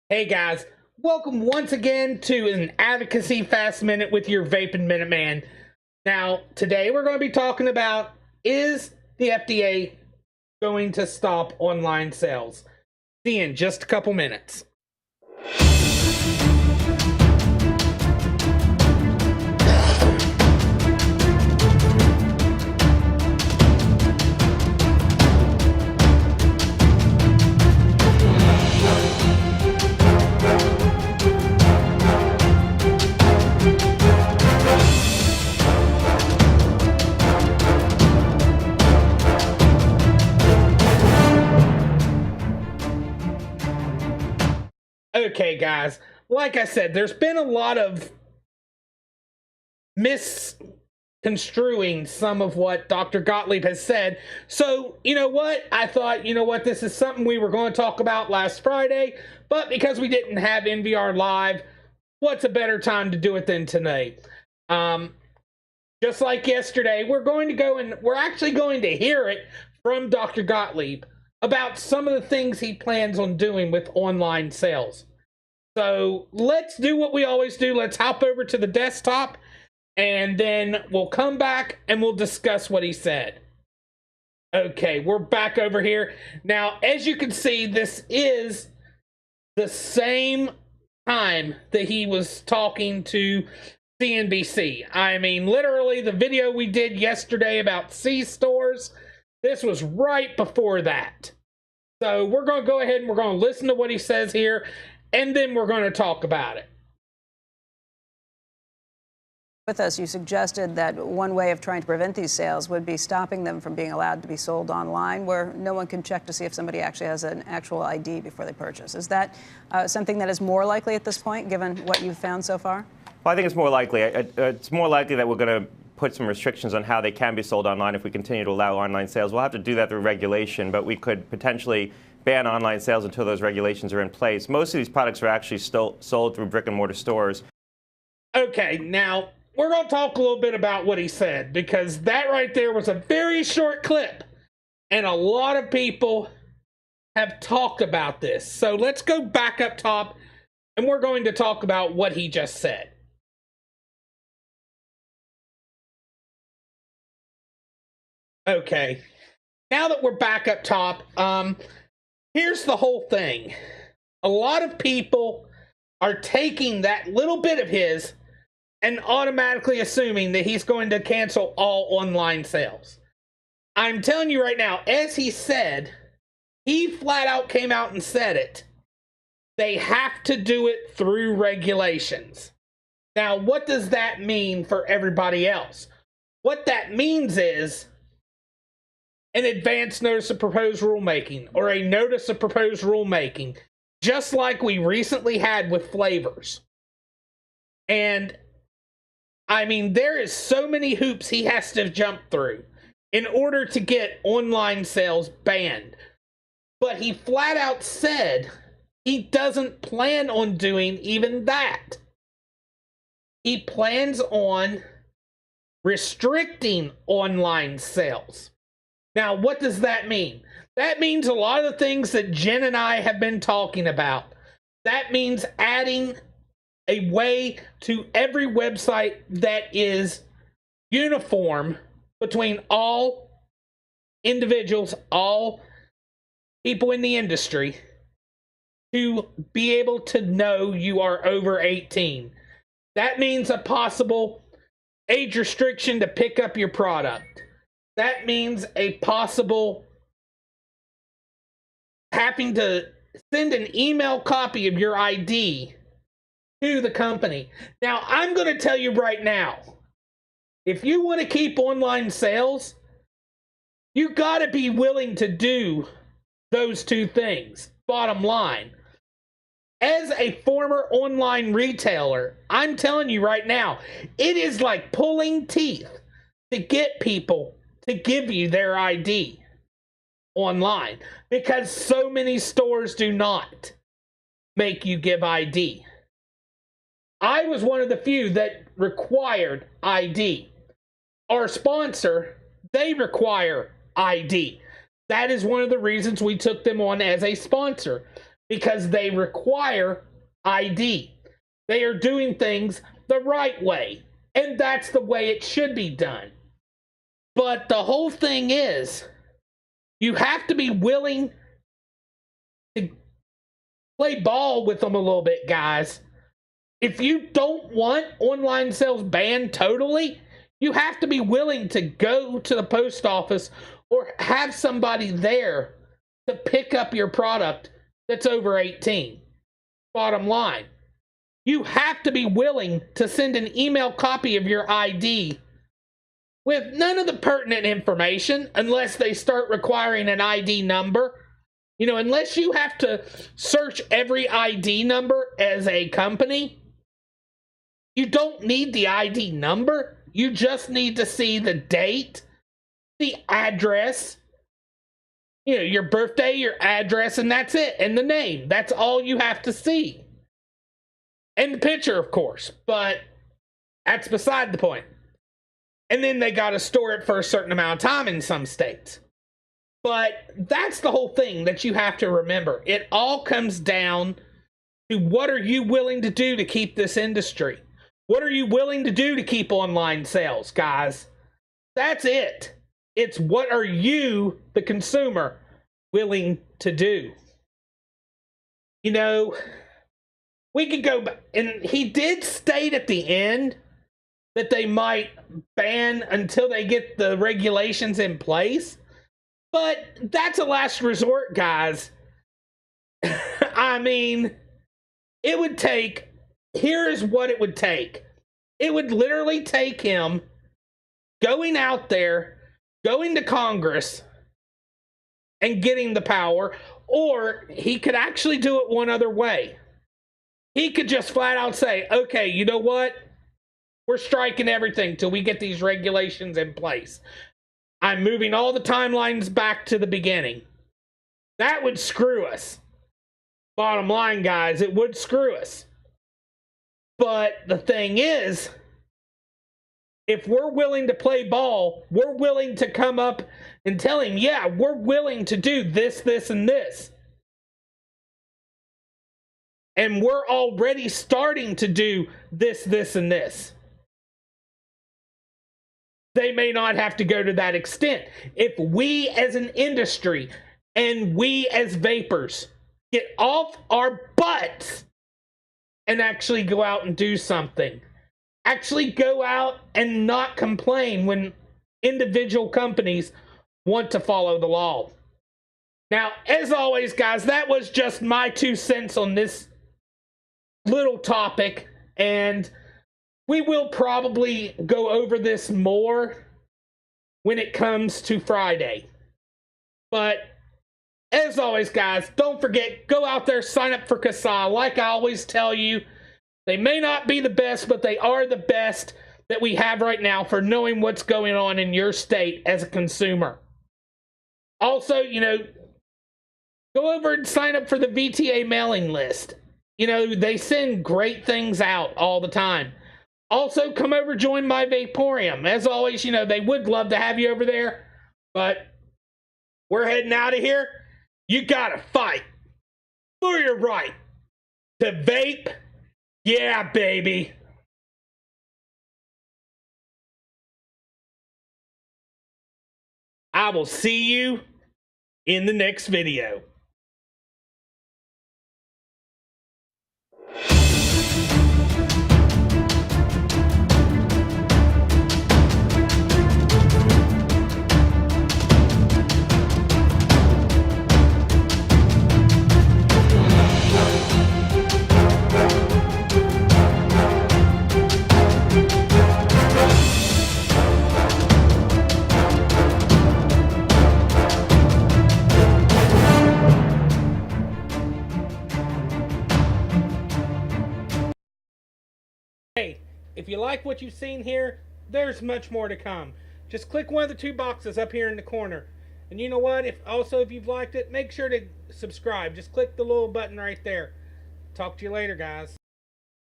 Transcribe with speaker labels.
Speaker 1: Hey guys, welcome once again to an Advocacy Fast Minute with your Vapin Minuteman. Now, today we're going to be talking about, is the FDA going to stop online sales? See you in just a couple minutes. Okay, guys, like I said, there's been a lot of misconstruing some of what Dr. Gottlieb has said. So, you know what? I thought, this is something we were going to talk about last Friday, but because we didn't have NVR Live, what's a better time to do it than tonight? Just like yesterday, we're actually going to hear it from Dr. Gottlieb about some of the things he plans on doing with online sales. So let's do what we always do. Let's hop over to the desktop, and then we'll come back and we'll discuss what he said. Okay, we're back over here. Now, as you can see, this is the same time that he was talking to CNBC. I mean, literally, the video we did yesterday about C-stores, this was right before that. So we're going to go ahead and we're going to listen to what he says here, and then we're going to talk about it.
Speaker 2: With us, you suggested that one way of trying to prevent these sales would be stopping them from being allowed to be sold online, where no one can check to see if somebody actually has an actual ID before they purchase. Is that something that is more likely at this point, given what you've found so far?
Speaker 3: Well, I think it's more likely. It's more likely that we're going to put some restrictions on how they can be sold online if we continue to allow online sales. We'll have to do that through regulation, but we could potentially ban online sales until those regulations are in place. Most of these products are actually still sold through brick and mortar stores.
Speaker 1: Okay, now we're going to talk a little bit about what he said, because that right there was a very short clip, and a lot of people have talked about this. So let's go back up top, and we're going to talk about what he just said. Okay, now that we're back up top, here's the whole thing. A lot of people are taking that little bit of his and automatically assuming that he's going to cancel all online sales. I'm telling you right now, as he said, he flat out came out and said it. They have to do it through regulations. Now, what does that mean for everybody else? What that means is an advance notice of proposed rulemaking, or a notice of proposed rulemaking, just like we recently had with flavors. And I mean, there is so many hoops he has to jump through in order to get online sales banned. But he flat out said he doesn't plan on doing even that. He plans on restricting online sales. Now, what does that mean? That means a lot of the things that Jen and I have been talking about. That means adding a way to every website that is uniform between all individuals, all people in the industry, to be able to know you are over 18. That means a possible age restriction to pick up your product. That means a possible having to send an email copy of your ID to the company. Now, I'm going to tell you right now, if you want to keep online sales, you got to be willing to do those two things. Bottom line. As a former online retailer, I'm telling you right now, it is like pulling teeth to get people to give you their ID online, because so many stores do not make you give ID. I was one of the few that required ID. Our sponsor, they require ID. That is one of the reasons we took them on as a sponsor. because they require ID. They are doing things the right way, and that's the way it should be done. But the whole thing is, you have to be willing to play ball with them a little bit, guys. If you don't want online sales banned totally, you have to be willing to go to the post office or have somebody there to pick up your product that's over 18. Bottom line, you have to be willing to send an email copy of your ID with none of the pertinent information unless they start requiring an ID number. You know, unless you have to search every ID number as a company, you don't need the ID number. You just need to see the date, the address, you know, your birthday, your address, and that's it. And the name. That's all you have to see. And the picture, of course. But that's beside the point. And then they got to store it for a certain amount of time in some states. But that's the whole thing that you have to remember. It all comes down to, what are you willing to do to keep this industry? What are you willing to do to keep online sales, guys? That's it. It's, what are you, the consumer, willing to do? You know, we could go back, and he did state at the end that they might ban until they get the regulations in place. But that's a last resort, guys. I mean, it would take, here is what it would take. It would literally take him going out there, going to Congress, and getting the power, or he could actually do it one other way. He could just flat out say, okay, you know what? We're striking everything till we get these regulations in place. I'm moving all the timelines back to the beginning. That would screw us. Bottom line, guys, it would screw us. But the thing is, if we're willing to play ball, we're willing to come up and tell him, yeah, we're willing to do this, this, and this. And we're already starting to do this, this, and this. They may not have to go to that extent. If we as an industry and we as vapors get off our butts and actually go out and do something, actually go out and not complain when individual companies want to follow the law. Now, as always, guys, that was just my 2 cents on this little topic, and we will probably go over this more when it comes to Friday. But as always, guys, don't forget, go out there, sign up for CASA. Like I always tell you, they may not be the best, but they are the best that we have right now for knowing what's going on in your state as a consumer. Also, you know, go over and sign up for the VTA mailing list. You know, they send great things out all the time. Also, come over, join my Vaporium. As always, you know, they would love to have you over there, but we're heading out of here. You gotta fight for your right to vape. Yeah, baby. I will see you in the next video. Hey, if you like what you've seen here, there's much more to come. Just click one of the 2 boxes up here in the corner. And you know what? If you've liked it, make sure to subscribe. Just click the little button right there. Talk to you later, guys.